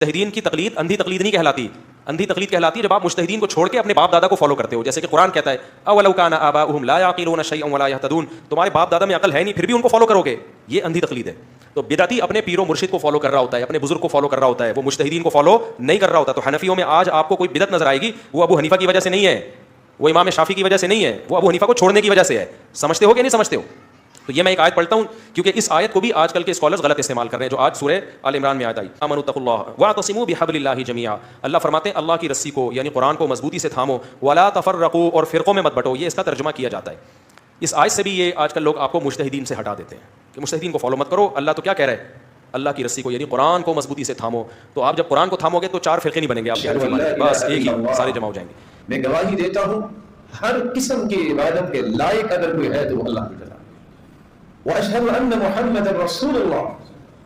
मुज्तहिदीन की तकलीद अंधी तकलीद नहीं कहलाती। अंधी तकलीद कहलाती है जब आप मुज्तहिदीन को छोड़ के अपने बाप दादा को फॉलो करते हो। जैसे कि कुरान कहता है अवलौ काना आबाउहुम ला याक़िलूना शैअन वला यहतदून, तुम्हारे बाप दादा में अकल है नहीं फिर भी उनको फॉलो करोगे, ये अंधी तकलीद है। तो बिदअती अपने पीरो मुर्शिद को फॉलो कर रहा होता है, अपने बुजुर्ग को फॉलो कर रहा होता है, वो मुज्तहिदीन को फॉलो नहीं कर रहा होता। तो हनफियों में आज आपको कोई बिदअत नजर आएगी, वो अबू हनीफा की वजह से नहीं है, वो इमाम शाफी की वजह से नहीं है, वो अबू हनीफा को छोड़ने की वजह से है। समझते हो कि नहीं समझते हो? तो ये मैं एक आयत पढ़ता हूँ क्योंकि इस आयत को भी आजकल के स्कॉलर्स गलत इस्तेमाल कर रहे हैं, जो आज सूरह आल इमरान में आयत आई आमनुत्तकुल्लाह वअतसिमू बिहब्लिल्लाहि जमीआ। अल्लाह फरमाते हैं अल्लाह की रस्सी को यानी कुरान को मजबूती से थामो, वला तफर्रकू और फिरकों में मत बटो। ये इसका तर्जुमा किया जाता है। इस आयत से भी ये आजकल लोग आपको मुज्तहिदीन से हटा देते हैं कि मुज्तहिदीन को फॉलो मत करो। अल्लाह तो क्या कह रहा है, अल्लाह की रस्सी को यानी कुरान को मजबूती से थामो। तो आप जब कुरान को थामोगे तो चार फिरके नहीं बनेंगे आपके, बस एक ही सारे जमा हो जाएंगे। मैं गवाही देता हूँ हर किस्म की इबादत के लायक अगर कोई है तो अल्लाह की जला व अशहदु अन्न मुहम्मदर रसूलुल्लाह,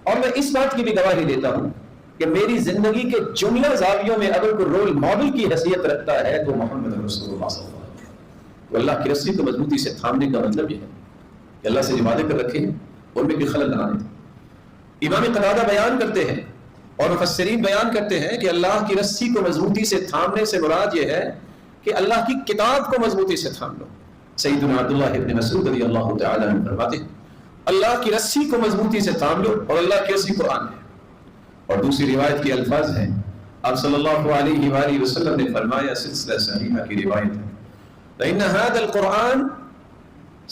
और मैं इस बात की भी गवाही देता हूँ कि मेरी जिंदगी के जुमला जावियों में अगर कोई रोल मॉडल की हैसियत रखता है तो मोहम्मद रसूलुल्लाह सल्लल्लाहु अलैहि वसल्लम। तो अल्लाह की रस्सी को मजबूती से थामने का मतलब यह है कि अल्लाह से जो वादे कर रखे हैं उनमें कोई खलल ना आए। इमाम क़तादा बयान करते हैं और मुफस्सिरीन बयान करते हैं कि अल्लाह की रस्सी को मजबूती से थामने से मुराद यह है कि अल्लाह की किताब को मजबूती से थाम लो। सय्यदुना अब्दुल्लाह इब्न मसऊद रज़ियल्लाहु तआला अन्हु फरमाते हैं अल्लाह की रस्सी को मजबूती से थाम लो, और अल्लाह की रस्सी कुरान है। और दूसरी रिवायत के अल्फाज हैं, आप सल्लल्लाहु अलैहि वसल्लम ने फरमाया, सिलसिला सहीहा की रिवायत है, इन्ना हादल कुरान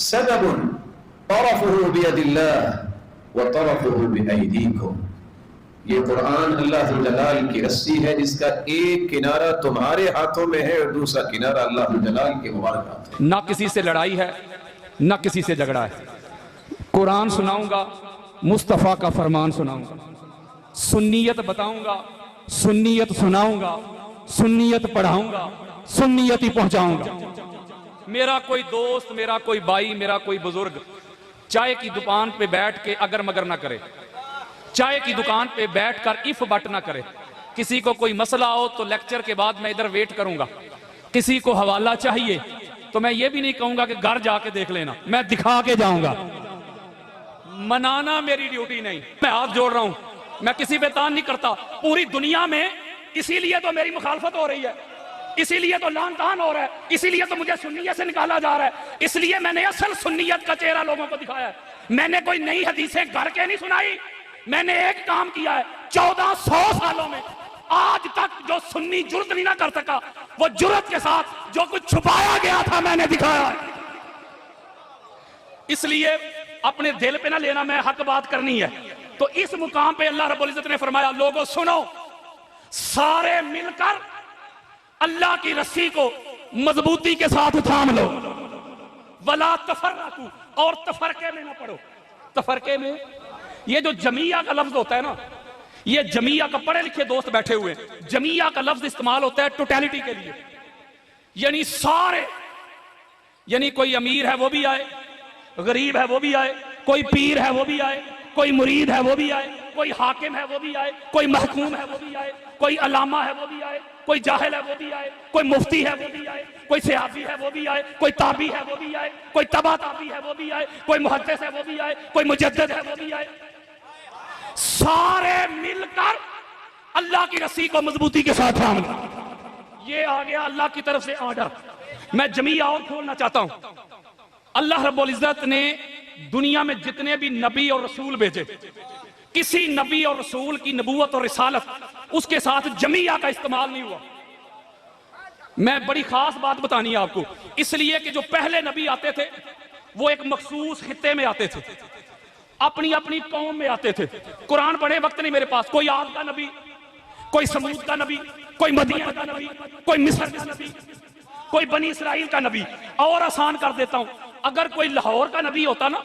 सबबुन तरफुहु बियदिल्लाह व तरफुहु बिअयदीकुम। ये कुरान अल्लाह जुल जलाल की रस्सी है जिसका एक किनारा तुम्हारे हाथों में है और दूसरा किनारा अल्लाह जुल जलाल के मुबारक हाथ है। ना किसी से लड़ाई है ना किसी से झगड़ा है। कुरान सुनाऊंगा, मुस्तफ़ा का फरमान सुनाऊंगा, सुन्नियत बताऊंगा, सुन्नियत सुनाऊंगा, सुन्नियत पढ़ाऊंगा, सुन्नियत ही पहुंचाऊंगा। मेरा कोई दोस्त, मेरा कोई भाई, मेरा कोई बुजुर्ग चाय की दुकान पे बैठ के अगर मगर ना करे, चाय की दुकान पे बैठकर इफ बट ना करे। किसी को कोई मसला हो तो लेक्चर के बाद मैं इधर वेट करूंगा। किसी को हवाला चाहिए तो मैं ये भी नहीं कहूंगा कि घर जाके देख लेना, मैं दिखा के जाऊंगा। मनाना मेरी ड्यूटी नहीं, मैं हाथ जोड़ रहा हूं, मैं किसी पे तान नहीं करता। पूरी दुनिया में इसीलिए तो मेरी मुखालफत हो रही है, इसीलिए तो लान तान हो रहा है, इसीलिए तो मुझे सुन्नियत से निकाला जा रहा है। इसलिए मैंने असल सुन्नियत का चेहरा लोगों को दिखाया है। मैंने कोई नई हदीसें घर के नहीं सुनाई, मैंने एक काम किया है 1400 सालों में आज तक जो सुन्नी जुर्त नहीं ना कर सका, वो जुर्त के साथ जो कुछ छुपाया गया था मैंने दिखाया है। इसलिए अपने दिल पे ना लेना, मैं हक बात करनी है। तो इस मुकाम पे अल्लाह रब्बुल इज्जत ने फरमाया, लोगों सुनो, सारे मिलकर अल्लाह की रस्सी को मजबूती के साथ थाम लो, वला तफर्रकू, और तफरके में ना पड़ो। तफरके में ये जो जमीया का लफ्ज होता है ना, ये जमीया का, पढ़े लिखे दोस्त बैठे हुए हैं, जमीया का लफ्ज इस्तेमाल होता है टोटलिटी के लिए, यानी सारे, यानी कोई अमीर है वो भी आए, गरीब है वो भी आए, कोई पीर है वो भी आए, कोई मुरीद है वो भी आए, कोई हाकिम है वो भी आए, कोई महकूम है वो भी आए, कोई अलामा है वो भी आए, कोई जाहिल है वो भी आए, कोई मुफ्ती है वो भी आए, कोई सियासी है वो भी आए, कोई ताबी है वो भी आए, कोई तबा ताबी है वो भी आए, कोई मुहद्दिस है वो भी आए, कोई मुजद्दिद है वो भी आए। सारे मिलकर अल्लाह की रस्सी को मजबूती के साथ थाम लो। ये आ गया अल्लाह की तरफ से ऑर्डर। मैं जमीया और खोलना चाहता हूं। अल्लाह रब्बुल इज्जत ने दुनिया में जितने भी नबी और रसूल भेजे, किसी नबी और रसूल की नबूवत और रिसालत उसके साथ जमीया का इस्तेमाल नहीं हुआ। मैं बड़ी खास बात बतानी है आपको, इसलिए कि जो पहले नबी आते थे वो एक मखसूस खित्ते में आते थे, अपनी अपनी कौम में आते थे। कुरान पढ़े वक्त नहीं मेरे पास, कोई आद का नबी, कोई समूद का नबी, कोई मदीना का नबी, कोई मिस्र का नबी, कोई बनी इसराइल का नबी। और आसान कर देता हूं, अगर कोई लाहौर का नबी होता ना,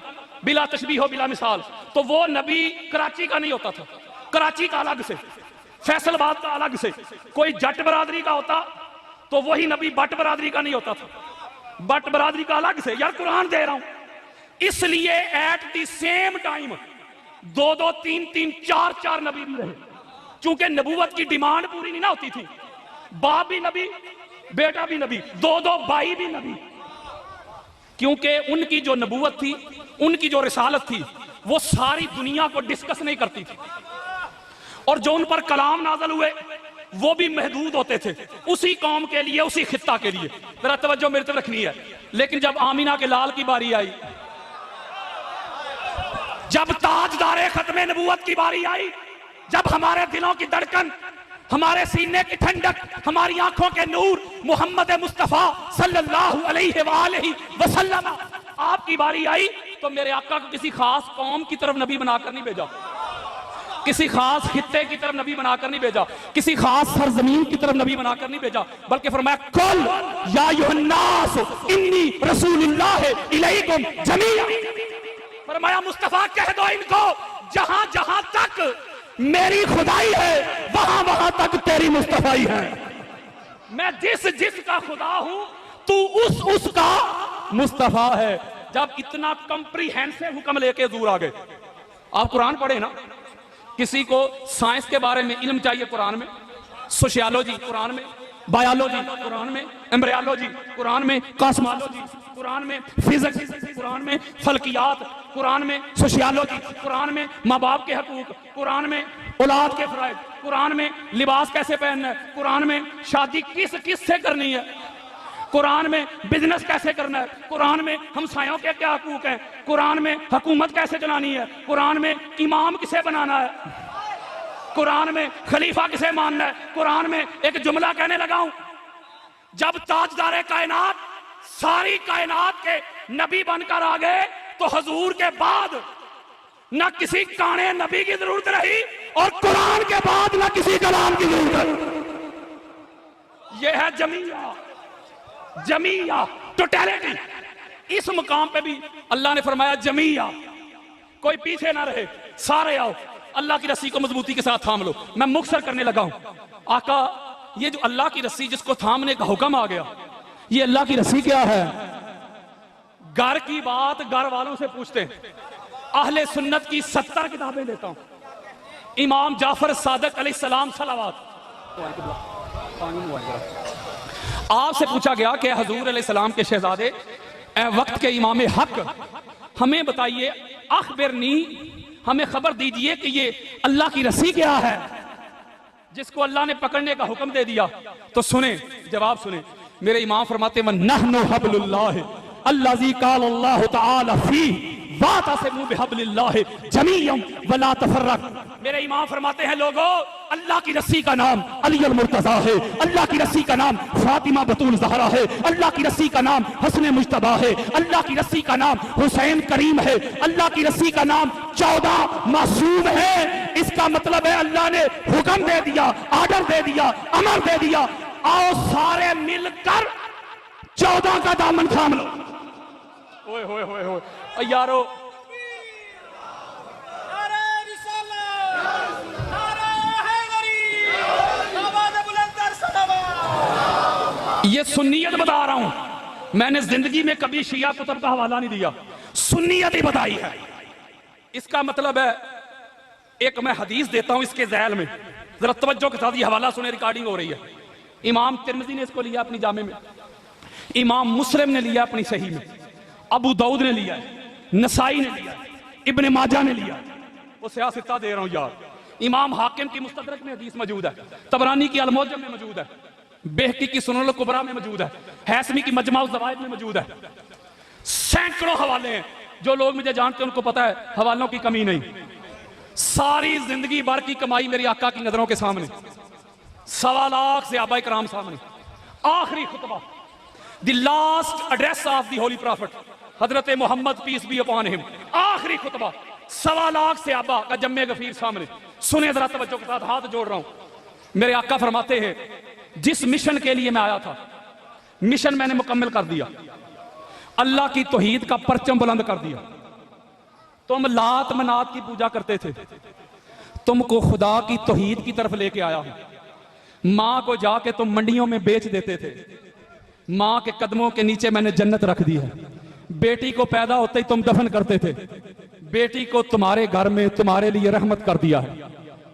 बिला तशबीह हो बिला मिसाल, तो वो नबी कराची का नहीं होता था, कराची का अलग से, फैसलाबाद का अलग से। कोई जट बरादरी का होता तो वही नबी बट बरादरी का नहीं होता था, बट बरादरी का अलग से। यार कुरान दे रहा हूं, इसलिए एट द सेम टाइम 2-2, 3-3, 4-4 नबी भी रहे, क्योंकि नबूवत की डिमांड पूरी नहीं ना होती थी। बाप भी नबी, बेटा भी नबी, 2-2 भाई भी नबी, क्योंकि उनकी जो नबूवत थी, उनकी जो रिसालत थी, वो सारी दुनिया को डिस्कस नहीं करती थी। और जो उन पर कलाम नाज़िल हुए वो भी महदूद होते थे, उसी कौम के लिए, उसी खित्ता के लिए। जरा तवज्जो मेरी तरफ रखनी है। लेकिन जब आमीना के लाल की बारी आई, जब ताजदारे खत्मे नबूवत की बारी आई, जब हमारे दिलों की धड़कन, हमारे सीने की ठंडक, हमारी आंखों के नूर मोहम्मद मुस्तफा सल्लल्लाहु अलैहि वसल्लम आपकी बारी आई, तो मेरे आका को किसी खास कौम की तरफ नबी बनाकर नहीं भेजा, किसी खास खित्ते की तरफ नबी बनाकर नहीं भेजा, किसी खास सरजमीन की तरफ नबी बनाकर नहीं भेजा, बल्कि फरमाया कुल या अय्युहन्नास इन्नी रसूलुल्लाह इलैकुम जमीआ। फरमाया मुस्तफा कह दो इनको, जहां जहां तक मेरी खुदाई है वहां वहां तक तेरी मुस्तफाई है। मैं जिस का खुदा हूं तू उसका मुस्तफा है। जब इतना कंप्रीहेंसिव हुक्म लेके हुजूर आ गए, आप कुरान पढ़े ना, किसी को साइंस के बारे में इल्म चाहिए कुरान में, सोशियोलॉजी कुरान में, बायोलॉजी कुरान में, एम्ब्रियोलॉजी कुरान में, कॉस्मोलॉजी कुरान में, फिजिक्स कुरान में, फल्कियात कुरान में, सोशियोलॉजी कुरान में, माँ बाप के हकूक कुरान में, औलाद के फराइज कुरान में, लिबास कैसे पहनना है कुरान में, शादी किस से करनी है कुरान में, बिजनेस कैसे करना है कुरान में, हमसायों के क्या हकूक हैं कुरान में, हुकूमत कैसे चलानी है कुरान में, इमाम किसे बनाना है कुरान में, खलीफा किसे मानना है कुरान में। एक जुमला कहने लगा हूं, जब ताजदारे कायनात सारी कायनात के नबी बनकर आ गए, तो हुजूर के बाद न किसी काने नबी की जरूरत रही, और कुरान के बाद न किसी कलाम की जरूरत। यह है जमीया टोटलिटी। इस मुकाम पे भी अल्लाह ने फरमाया जमीया, कोई पीछे ना रहे, सारे आओ, अल्लाह की रस्सी को मजबूती के साथ थाम लो। मैं मुख्तसर करने लगा हूं। आका, ये जो अल्लाह की रस्सी जिसको थामने का हुक्म आ गया, ये अल्लाह की रस्सी क्या है? घर की बात घर वालों से पूछते हैं। अहले सुन्नत की 70 किताबें देता हूं। इमाम जाफर सादिक अलैहिस्सलाम सलावत, आपसे पूछा गया कि हुजूर अलैहिस्सलाम के शहजादे वक्त के इमाम हक, हमें बताइए, अखबिरनी, हमें खबर दीजिए कि ये अल्लाह की रस्सी क्या है जिसको अल्लाह ने पकड़ने का हुक्म दे दिया। तो सुने, जवाब सुने। मेरे इमाम फरमाते हैं नहनु हब्लुल्लाह अल्लाजी काल अल्लाह तआला फी वातसिमू बिहब्लिल्लाह जमीअन वला तफर्रक। मेरे इमाम फरमाते हैं, लोगों, अल्लाह की रस्सी का नाम अली अल मुर्तजा है, अल्लाह की रस्सी का नाम फातिमा बतूल ज़हरा है, अल्लाह की रस्सी का नाम हसन मुज्तबा है, अल्लाह की रस्सी का नाम हुसैन करीम है, अल्लाह की रस्सी का नाम 14 मासूम है। इसका मतलब है अल्लाह ने हुक्म दे दिया, आर्डर दे दिया, अमर दे दिया, आओ सारे मिलकर 14 का दामन थाम लो। ओए होए होए होए यारो, ये सुन्नियत बता रहा हूं, मैंने जिंदगी में कभी शिया कुतुब का हवाला नहीं दिया, सुन्नियत ही बताई है। इसका मतलब है, एक मैं हदीस देता हूं इसके ज़ैल में, जरा तवज्जो के साथ ये हवाला सुने, रिकॉर्डिंग हो रही है। इमाम तिरमिज़ी ने इसको लिया अपनी जामे में, इमाम मुस्लिम ने लिया अपनी सही में, अबू दाऊद ने लिया, नसाई ने लिया, इब्ने माजा ने लिया। वो सियासता दे रहा हूं यार। इमाम हाकिम की मुस्तदरक में हदीस मौजूद है, तबरानी की अल-मुअज्जम में मौजूद है, बेहकी की सुनन कुबरा में मौजूद है, हैसमी की मजमा ज़वाइद में मौजूद है। सैकड़ों हवाले हैं, जो लोग मुझे जानते हैं उनको पता है हवालों की कमी नहीं। सारी जिंदगी भर की कमाई मेरी आका की नजरों के सामने, 1.25 लाख सहाबा किराम सामने। आखिरी खुतबा, the last address of the holy prophet Hazrat Mohammad peace be upon him, आखिरी खुतबा, 1.25 लाख सहाबा का जम्मे गफीर सामने। सुने जरा तवज्जो के साथ, हाथ जोड़ रहा हूं। मेरे आका फरमाते हैं, जिस मिशन के लिए मैं आया था, मिशन मैंने मुकम्मल कर दिया, अल्लाह की तौहीद का परचम बुलंद कर दिया। तुम लात मनात की पूजा करते थे, तुमको खुदा की तौहीद की तरफ लेके आया हूं। मां को जाके तुम मंडियों में बेच देते थे, मां के कदमों के नीचे मैंने जन्नत रख दी है। बेटी को पैदा होते ही तुम दफन करते थे, बेटी को तुम्हारे घर में तुम्हारे लिए रहमत कर दिया है।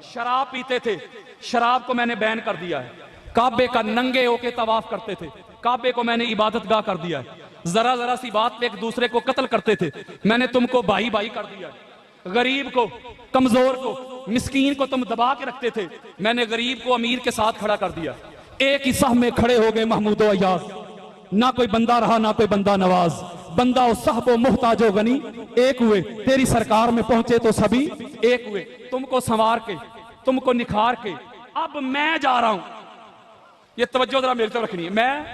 शराब पीते थे, शराब को मैंने बैन कर दिया है। काबे का नंगे होके तवाफ करते थे, काबे को मैंने इबादत गाह कर दिया है। जरा जरा सी बात पे एक दूसरे को कत्ल करते थे, मैंने तुमको भाई भाई कर दिया है। गरीब को, कमजोर को, मिस्कीन को तुम दबा के रखते थे, मैंने गरीब को अमीर के साथ खड़ा कर दिया। एक ही साह में खड़े हो गए महमूद व अय्याज, ना कोई बंदा रहा ना कोई बंदा नवाज, बंदा और साहबो मोहताजो गनी एक हुए, तेरी सरकार में पहुंचे तो सभी एक हुए। तुमको संवार के, तुमको निखार के अब मैं जा रहा हूं, ये तवज्जो जरा मेरी तरफ रखनी है, मैं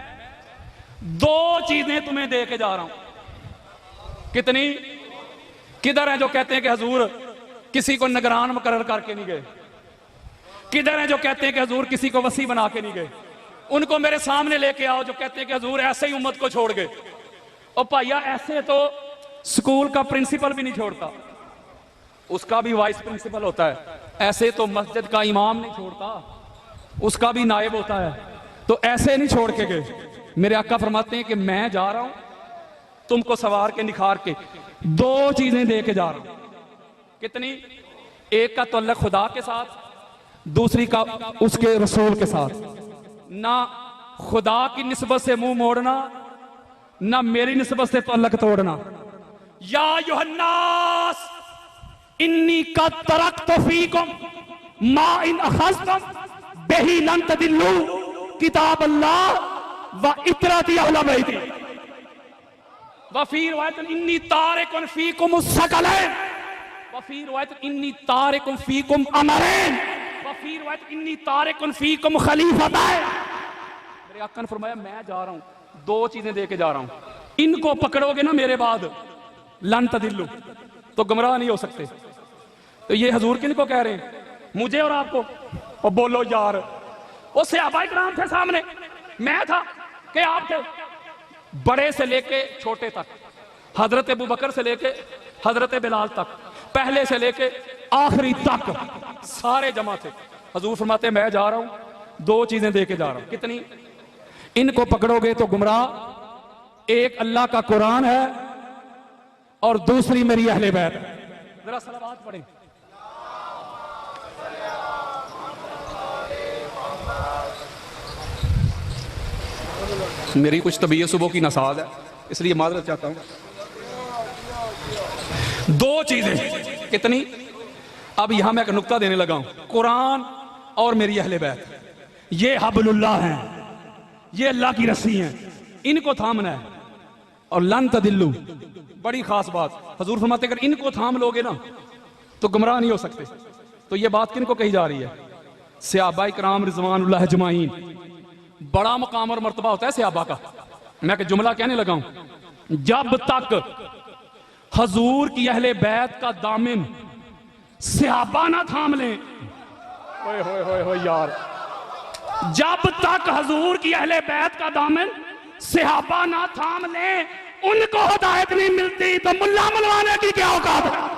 2 चीजें तुम्हें दे के जा रहा हूं। कितनी? किधर हैं जो कहते हैं कि हजूर किसी को निगरान मुकर्रर करके नहीं गए? किधर हैं जो कहते हैं कि हजूर किसी को वसी बना के नहीं गए? उनको मेरे सामने लेके आओ जो कहते हैं कि हजूर ऐसे ही उम्मत को छोड़ गए। और भैया ऐसे तो स्कूल का प्रिंसिपल भी नहीं छोड़ता, उसका भी वाइस प्रिंसिपल होता है। ऐसे तो मस्जिद का इमाम नहीं छोड़ता, उसका भी नायब होता है। तो ऐसे नहीं छोड़ के गए। मेरे आका फरमाते हैं कि मैं जा रहा हूं तुमको सवार के निखार के 2 चीजें दे के जा रहा हूं। कितनी? एक का तअल्लुक खुदा के साथ, दूसरी का उसके रसूल के साथ। ना खुदा की निस्बत से मुंह मोड़ना, ना मेरी निस्बत से तअल्लुक तोड़ना। या युहन्नास इन्नी का तरक्तु फीकुम मा इन अखज़तुम बिही लन तदिल्लू किताब अल्लाह व इतराती अहले बैती व फी रिवायत इन्नी तारिकुन फीकुम सकलैन व फी रिवायत इन्नी तारिकुन फीकुम अमरैन व फी रिवायत इन्नी तारिकुन फीकुम खलीफतैन। मेरे आका ने फरमाया मैं जा रहा हूं 2 चीजें दे के जा रहा हूं, इनको पकड़ोगे ना मेरे बाद लन तदिल्लू, तो गुमराह नहीं हो सकते। तो ये हजूर किनको कह रहे हैं? मुझे और आपको? और बोलो यार, वो सहाबा इकराम थे सामने, मैं था कि आप थे? बड़े से लेके छोटे तक, हजरत अबू बकर से लेके हजरत बिलाल तक, पहले से लेके आखिरी तक सारे जमा थे। हजूर फरमाते मैं जा रहा हूं 2 चीजें दे के जा रहा हूं। कितनी? इनको पकड़ोगे तो गुमराह, एक अल्लाह का कुरान है और दूसरी मेरी अहले बैत है। जरा सलावत पढ़ें। मेरी कुछ तबीयत सुबह की नसाज है, इसलिए माजरत चाहता हूं। 2 चीजें। कितनी? अब यहां मैं एक नुक्ता देने लगा हूं। कुरान और मेरी अहले बैत, ये हबलुल्लाह हैं, ये अल्लाह की रस्सी हैं, इनको थामना है। और लन तदिल्लू, बड़ी खास बात, हजूर फरमाते अगर इनको थाम लोगे ना तो गुमराह नहीं हो सकते। तो ये बात किनको कही जा रही है? सहाबा इकराम रिज़वानुल्लाह अजमाइन। बड़ा मकाम और मर्तबा होता है सहाबा का। मैं एक जुमला कहने लगा हूं, जब तक हजूर की अहले बैत का दामन सहाबा ना थाम लें, ओए होए होए होए यार, जब तक हजूर की अहले बैत का दामन सहाबा ना थाम लें, उनको हिदायत नहीं मिलती, तो मुल्ला मनवाने की क्या औकात है?